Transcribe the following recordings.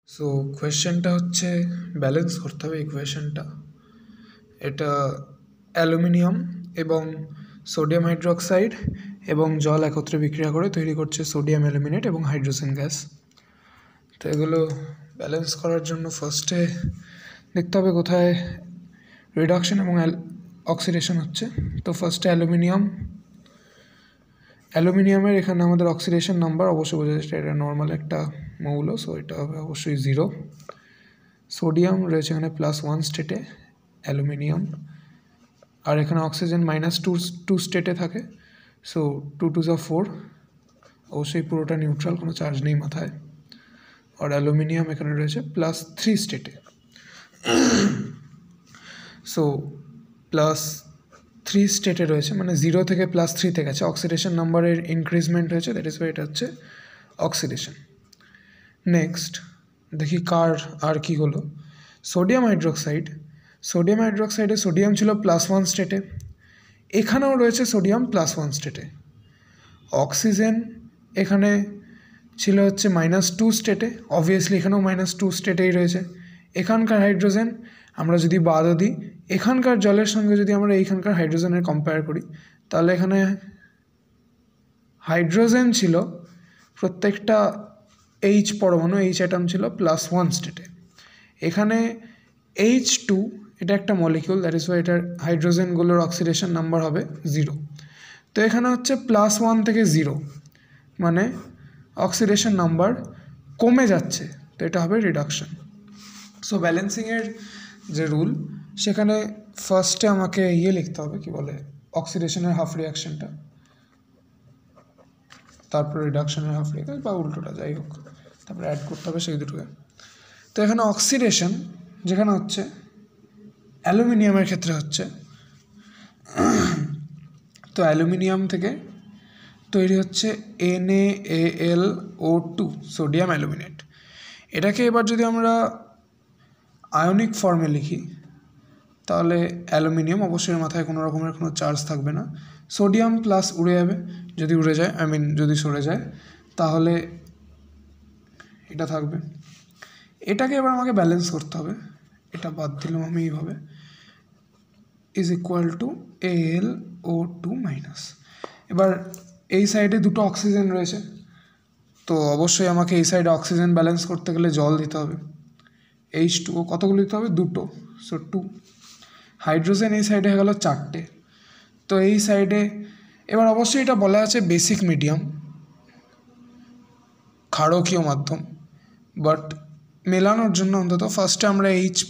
So কোয়েশ্চেনটা হচ্ছে balance করতে হবে ইকুয়েশনটা। এটা অ্যালুমিনিয়াম এবং সোডিয়াম হাইড্রোক্সাইড এবং জল একত্রে বিক্রিয়া করে তৈরি করছে সোডিয়াম অ্যালুমিনেট এবং হাইড্রোজেন গ্যাস। তো এগুলো ব্যালেন্স করার জন্য ফার্স্টে দেখতে হবে কোথায় রিডাকশন এবং অক্সিডেশন হচ্ছে। তো ফার্স্টে অ্যালুমিনিয়ামের এখানে আমাদের অক্সিডেশন নাম্বার অবশ্যই বোঝা যাচ্ছে, এটা নর্মাল একটা মৌল, সো এটা হবে অবশ্যই 0। সোডিয়াম রয়েছে এখানে +1 স্টেটে, অ্যালুমিনিয়াম, আর এখানে অক্সিজেন -2 স্টেটে থাকে, সো 2 2 যা 4, অবশ্যই পুরোটা নিউট্রাল, কোনো চার্জ নেই মাথায়। আর অ্যালুমিনিয়াম এখানে রয়েছে +3 স্টেটে, সো +3 স্টেটে রয়েছে, মানে 0 থেকে +3-তে গেছে, অক্সিডেশন নাম্বারের ইনক্রিজমেন্ট হয়েছে, দ্যাট ইজ ওয়াই এটা হচ্ছে অক্সিডেশন। নেক্সট দেখি কার আর কি হলো। সোডিয়াম হাইড্রোক্সাইডে সোডিয়াম ছিল +1 স্টেটে, এখানেও রয়েছে সোডিয়াম +1 স্টেটে। অক্সিজেন এখানে ছিল হচ্ছে -2 স্টেটে, অবভিয়াসলি এখানেও -2 স্টেটেই রয়েছে। এখানকার হাইড্রোজেন আমরা যদি বাদও দিই, এখানকার জলের সঙ্গে যদি আমরা এইখানকার হাইড্রোজেনের কম্পেয়ার করি, তাহলে এখানে হাইড্রোজেন ছিল প্রত্যেকটা H পরমাণু, H অ্যাটম ছিল +1 স্টেটে। এখানে H2 এটা একটা মলিকিউল, দ্যাট ইজ ওয়াই এটার হাইড্রোজেনগুলোর অক্সিডেশন নাম্বার হবে 0। তো এখানে হচ্ছে +1 থেকে 0, মানে অক্সিডেশন নাম্বার কমে যাচ্ছে, তো এটা হবে রিডাকশন। সো ব্যালেন্সিংয়ের যে রুল, সেখানে ফার্স্টে আমাকে লিখতে হবে, কি বলে, অক্সিডেশনের হাফ রিয়াকশনটা, তারপর রিডাকশনের হাফ রিয়াকশন বা উল্টোটা যাই হোক, তারপরে অ্যাড করতে হবে সেই দুটোকে। তো এখানে অক্সিডেশন যেখানে হচ্ছে অ্যালুমিনিয়ামের ক্ষেত্রে হচ্ছে, তো অ্যালুমিনিয়াম থেকে তৈরি হচ্ছে NaAlO2 সোডিয়াম অ্যালুমিনেট। এটাকে এবার যদি আমরা আয়নিক ফর্মে লিখি, তাহলে অ্যালুমিনিয়াম, অবশ্যই মাথায় কোনো রকমের কোনো চার্জ থাকবে না, সোডিয়াম প্লাস উড়ে যাবে, যদি উড়ে যায়, যদি সরে যায়, তাহলে এটা থাকবে। এটাকে এবার আমাকে ব্যালেন্স করতে হবে, এটা বাদ দিলাম আমি এইভাবে, ইজ ইকুয়াল টু AlO2-। এবার এই সাইডে দুটো অক্সিজেন রয়েছে, তো অবশ্যই আমাকে এই সাইডে অক্সিজেন ব্যালেন্স করতে গেলে জল দিতে হবে, H2O কতগুলো দিতে হবে, 2, সো 2। হাইড্রোজেন এই সাইডে হয়ে গেল 4টে। তো এই সাইডে এবার অবশ্যই এটা বলা আছে বেসিক মিডিয়াম, ক্ষারকীয় মাধ্যম, বাট মেলানোর জন্য অন্তত ফার্স্টে আমরা H+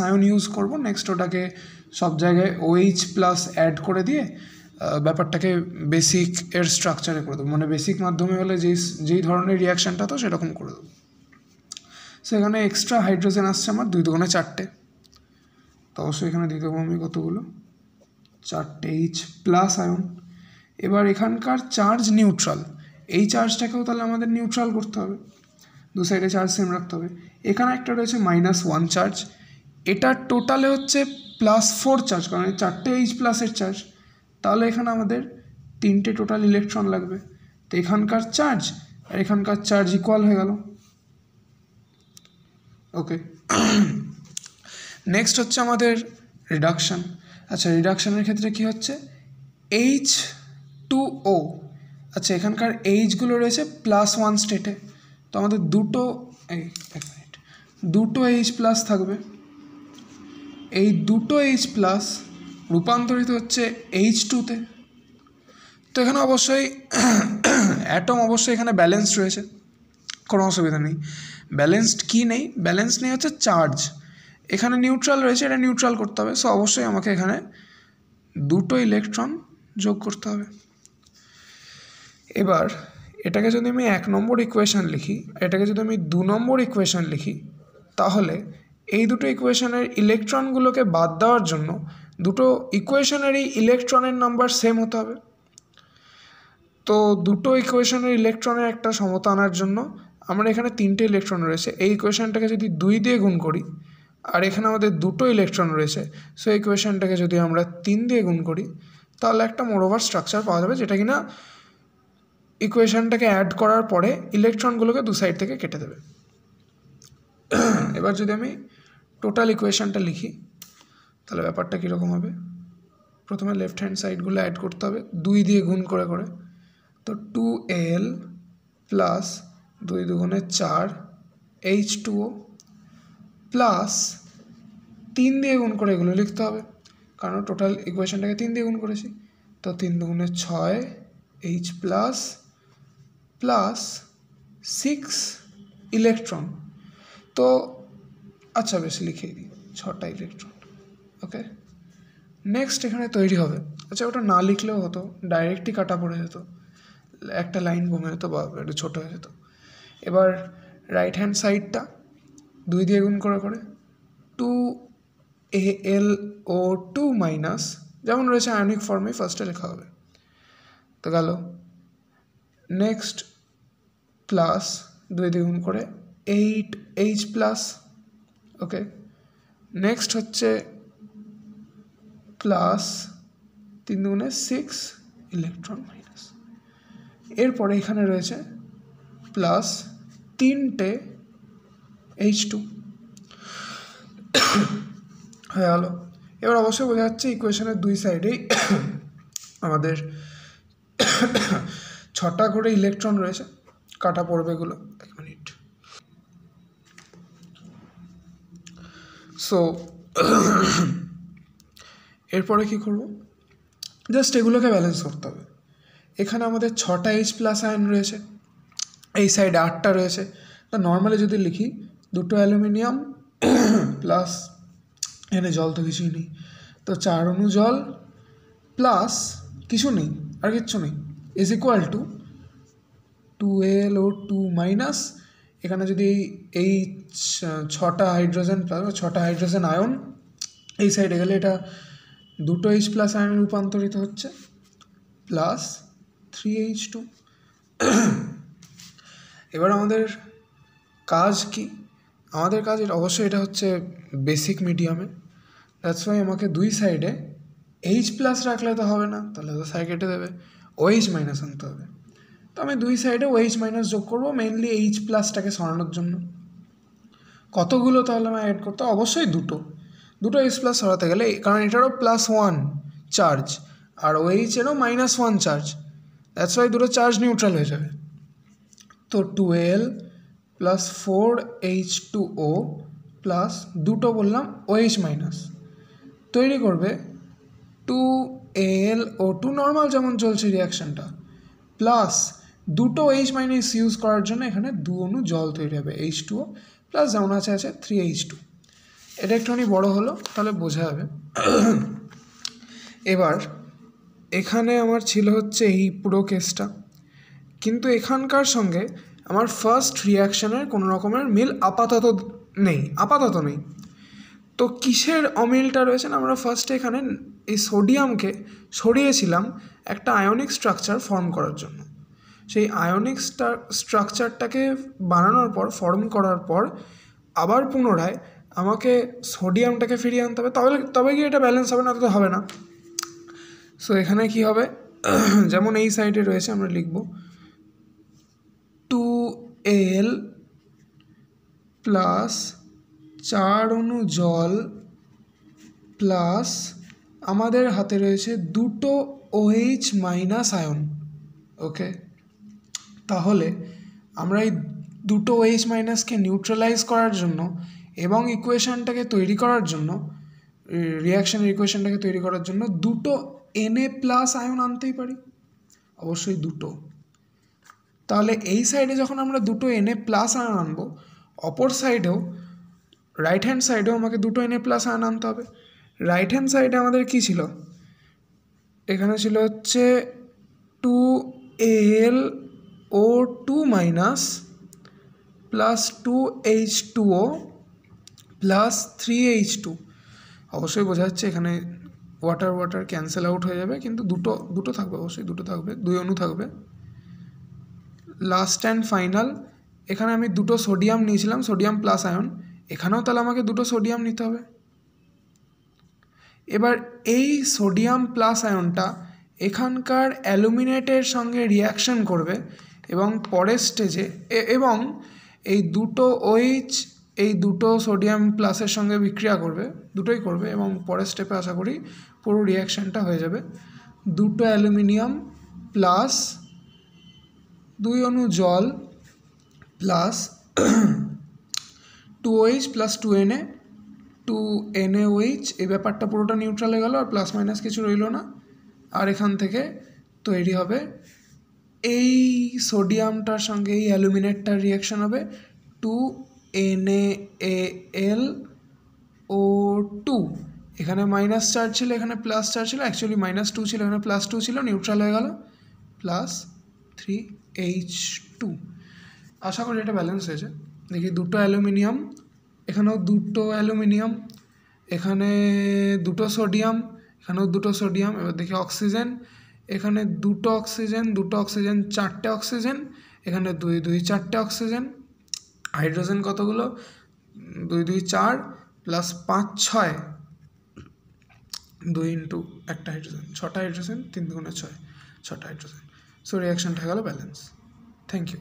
আয়ন ইউজ করব, নেক্সট ওটাকে সব জায়গায় OH+ অ্যাড করে দিয়ে ব্যাপারটাকে বেসিক এর স্ট্রাকচারে করে দেবো, মানে বেসিক মাধ্যমে হলে যেই ধরনের রিয়াকশানটা তো সেরকম করে দেবো। সেখানে এক্সট্রা হাইড্রোজেন আসছে আমার 2 2 4টে, তো অবশ্যই এখানে দিয়ে দেবো আমি কতগুলো, 4টে H+ আয়ন। এবার এখানকার চার্জ নিউট্রাল, এই চার্জটাকেও তাহলে আমাদের নিউট্রাল করতে হবে, দু সাইডে চার্জ সেম রাখতে হবে। এখানে একটা রয়েছে -1 চার্জ, এটা টোটালে হচ্ছে +4 চার্জ, কারণ এই 4টে H+-এর চার্জ, তাহলে এখানে আমাদের 3টে টোটাল ইলেকট্রন লাগবে। তো এখানকার চার্জ আর এখানকার চার্জ ইকুয়াল হয়ে গেল। ওকে, নেক্সট হচ্ছে আমাদের রিডাকশান। আচ্ছা, রিডাকশানের ক্ষেত্রে কি হচ্ছে, H2O, আচ্ছা এখানকার Hগুলো রয়েছে +1 স্টেটে, তো আমাদের দুটো H+ থাকবে, এই দুটো H+ রূপান্তরিত হচ্ছে H2-তে। তো এখানে অবশ্যই অ্যাটম অবশ্যই এখানে ব্যালেন্সড রয়েছে, কোনো অসুবিধা নেই। ব্যালেন্সড কি নেই, ব্যালেন্স নেই হচ্ছে চার্জ, এখানে নিউট্রাল রয়েছে, এটা নিউট্রাল করতে হবে, সো অবশ্যই আমাকে এখানে দুটো ইলেকট্রন যোগ করতে হবে। এবার এটাকে যদি আমি 1 নম্বর ইকুয়েশান লিখি, এটাকে যদি আমি 2 নম্বর ইকুয়েশান লিখি, তাহলে এই দুটো ইকুয়েশানের ইলেকট্রনগুলোকে বাদ দেওয়ার জন্য দুটো ইকুয়েশানেরই ইলেকট্রনের নাম্বার সেম হতে হবে। তো দুটো ইকুয়েশানের ইলেকট্রনের একটা সমতা আনার জন্য আমরা এখানে 3টে ইলেকট্রন রয়েছে, এই ইকুয়েশানটাকে যদি 2 দিয়ে গুণ করি, আর এখানে আমাদের দুটো ইলেকট্রন রয়েছে, সো এই ইকুয়েশানটাকে যদি আমরা 3 দিয়ে গুণ করি, তাহলে একটা মোরওভার স্ট্রাকচার পাওয়া যাবে, যেটা কিনা ইকুয়েশানটাকে অ্যাড করার পরে ইলেকট্রনগুলোকে দু সাইড থেকে কেটে দেবে। এবার যদি আমি টোটাল ইকুয়েশনটা লিখি তাহলে ব্যাপারটা কীরকম হবে, প্রথমে লেফট হ্যান্ড সাইডগুলো অ্যাড করতে হবে 2 দিয়ে গুণ করে করে। তো 2Al প্লাস 2 দুগুণে 4 H2O প্লাস 3 দিয়ে গুণ করে এগুলো লিখতে হবে, কারণ টোটাল ইকুয়েশনটাকে 3 দিয়ে গুণ করেছি। তো 3 দুগুণে 6 H প্লাস প্লাস 6 ইলেকট্রন। তো আচ্ছা বেশ লিখেই দিই 6টা ইলেকট্রন। ওকে, নেক্সট এখানে তৈরি হবে, আচ্ছা ওটা না লিখলেও হতো, ডাইরেক্টই কাটা পড়ে যেত, একটা লাইন কমে যেত বা একটু ছোটো হয়ে যেত। এবার রাইট হ্যান্ড সাইডটা 2 দিয়ে গুণ করে করে 2AlO2 মাইনাস যেমন রয়েছে আয়নিক ফর্মে ফার্স্টে লেখা হবে, তো গেল। নেক্সট প্লাস 2 দিয়ে গুণ করে 8H প্লাস। ওকে, নেক্সট হচ্ছে প্লাস 3 দুগুণে 6 ইলেকট্রন মাইনাস। এরপরে এখানে রয়েছে প্লাস 3টে H2 হয়ে গেল। এবার অবশ্যই বোঝা যাচ্ছে ইকুয়েশনের 2 সাইডেই আমাদের 6টা করে ইলেকট্রন রয়েছে, কাটা পড়বে এগুলো। 1 মিনিট। সো এরপরে কী করব, জাস্ট এগুলোকে ব্যালেন্স করতে হবে। এখানে আমাদের 6টা H প্লাস আয়ন রয়েছে, এই সাইডে 8টা রয়েছে। তো নর্মালি যদি লিখি 2 অ্যালুমিনিয়াম প্লাস এখানে জল তো কিছুই নেই, তো 4 অণু জল প্লাস কিছু নেই, আর কিচ্ছু নেই, is equal to 2AlO2 minus এখানে যদি এই 6টা হাইড্রোজেন প্লাস 6টা হাইড্রোজেন আয়ন এই সাইডে গেলে এটা 2 H প্লাস আয়নে রূপান্তরিত হচ্ছে প্লাস 3H2। এবার আমাদের কাজ কি, আমাদের কাজ অবশ্যই এটা হচ্ছে বেসিক মিডিয়ামে, দ্যাটস ওয়াই আমাকে 2 সাইডে H প্লাস রাখলে তো হবে না, তাহলে তো সাই কেটে দেবে, OH মাইনাস আনতে হবে। তো আমি 2 সাইডে OH মাইনাস যোগ করবো, মেইনলি H প্লাসটাকে সরানোর জন্য। কতগুলো তাহলে আমি অ্যাড করতে, অবশ্যই দুটো H প্লাস সরাতে গেলে, কারণ এটারও +1 চার্জ আর OH এরও -1 চার্জ, দ্যাটস ওয়াই দুটো চার্জ নিউট্রাল হয়ে যাবে। তো 2Al প্লাস 4H2O প্লাস দুটো বললাম OH মাইনাস তৈরি করবে 2AlO2 নর্মাল যেমন চলছে রিয়াকশানটা, প্লাস দুটো H মাইনাস ইউজ করার জন্য এখানে 2 অণু জল তৈরি হবে H2O প্লাস যেমন আছে 3H2। এটা একটুখানি বড় হলো, তাহলে বোঝা যাবে। এবার এখানে আমার ছিল হচ্ছে এই পুরো কেসটা, কিন্তু এখানকার সঙ্গে আমার ফার্স্ট রিয়াকশানের কোনো রকমের মিল আপাতত নেই। তো কিসের অমিলটা রয়েছে না, আমরা ফার্স্টে এখানে এই সোডিয়ামকে সরিয়েছিলাম একটা আয়নিক স্ট্রাকচার ফর্ম করার জন্য। সেই আয়নিক স্ট্রাকচারটাকে বানানোর পর, ফর্ম করার পর আবার পুনরায় আমাকে সোডিয়ামটাকে ফিরিয়ে আনতে হবে, তবে কি এটা ব্যালেন্স হবে, না তো হবে না। সো এখানে কি হবে, যেমন এই সাইডে রয়েছে আমরা লিখব 2Al প্লাস 4 অণু জল প্লাস আমাদের হাতে রয়েছে দুটো OH মাইনাস আয়ন। ওকে, তাহলে আমরা এই দুটো OH মাইনাসকে নিউট্রালাইজ করার জন্য এবং ইকুয়েশনটাকে তৈরি করার জন্য, রিয়াকশানের ইকুয়েশনটাকে তৈরি করার জন্য দুটো Na প্লাস আয়ন আনতেই পারি, অবশ্যই দুটো। তাহলে এই সাইডে যখন আমরা দুটো Na প্লাস আয়ন আনবো, অপর সাইডেও রাইট হ্যান্ড সাইডেও আমাকে দুটো Na প্লাস আয়ন আনতে হবে। রাইট হ্যান্ড সাইডে আমাদের কী ছিল, এখানে ছিল হচ্ছে 2AlO2 minus plus 2H2O plus 3H2। অবশ্যই বোঝা যাচ্ছে এখানে ওয়াটার ক্যান্সেল আউট হয়ে যাবে, কিন্তু দুটো থাকবে, অবশ্যই দুটো থাকবে, 2 অণু থাকবে। লাস্ট অ্যান্ড ফাইনাল, এখানে আমি দুটো সোডিয়াম নিয়েছিলাম, সোডিয়াম প্লাস আয়ন, এখানেও তাহলে আমাকে দুটো সোডিয়াম নিতে হবে। এবার এই সোডিয়াম প্লাস আয়নটা এখানকার অ্যালুমিনেটের সঙ্গে রিয়াকশন করবে এবং পরের স্টেজে এবং এই দুটো OH এই দুটো সোডিয়াম প্লাসের সঙ্গে বিক্রিয়া করবে, দুটোই করবে, এবং পরের স্টেপে আশা করি পুরো রিয়াকশানটা হয়ে যাবে। দুটো অ্যালুমিনিয়াম প্লাস 2 অণু জল plus 2OH plus 2Na 2NaOH, এই ব্যাপারটা পুরোটা নিউট্রাল হয়ে গেল, আর প্লাস মাইনাস কিছু রইল না। আর এখান থেকে তৈরি হবে এই সোডিয়ামটার সঙ্গে এই অ্যালুমিনেটটার রিয়াকশান হবে 2NaAlO2। এখানে মাইনাস চার্জ ছিল, এখানে প্লাস চার্জ ছিল, অ্যাকচুয়ালি -2 ছিল, এখানে +2 ছিল, নিউট্রাল হয়ে গেল, +3H2। আশা করি এটা ব্যালেন্স হয়েছে। দেখি দুটো অ্যালুমিনিয়াম, এখানেও দুটো অ্যালুমিনিয়াম, এখানে দুটো সোডিয়াম, এখানেও দুটো সোডিয়াম। এবার দেখি অক্সিজেন, এখানে দুটো অক্সিজেন, দুটো অক্সিজেন, 4টে অক্সিজেন, এখানে 2 2 4টে অক্সিজেন। হাইড্রোজেন কতগুলো? 2 2 4 প্লাস 5 6, 2 ইন্টু একটা হাইড্রোজেন, 6টা হাইড্রোজেন, 3 2 6, 6টা হাইড্রোজেন। সো রিয়াকশানটা হয়ে গেল ব্যালেন্স। Thank you.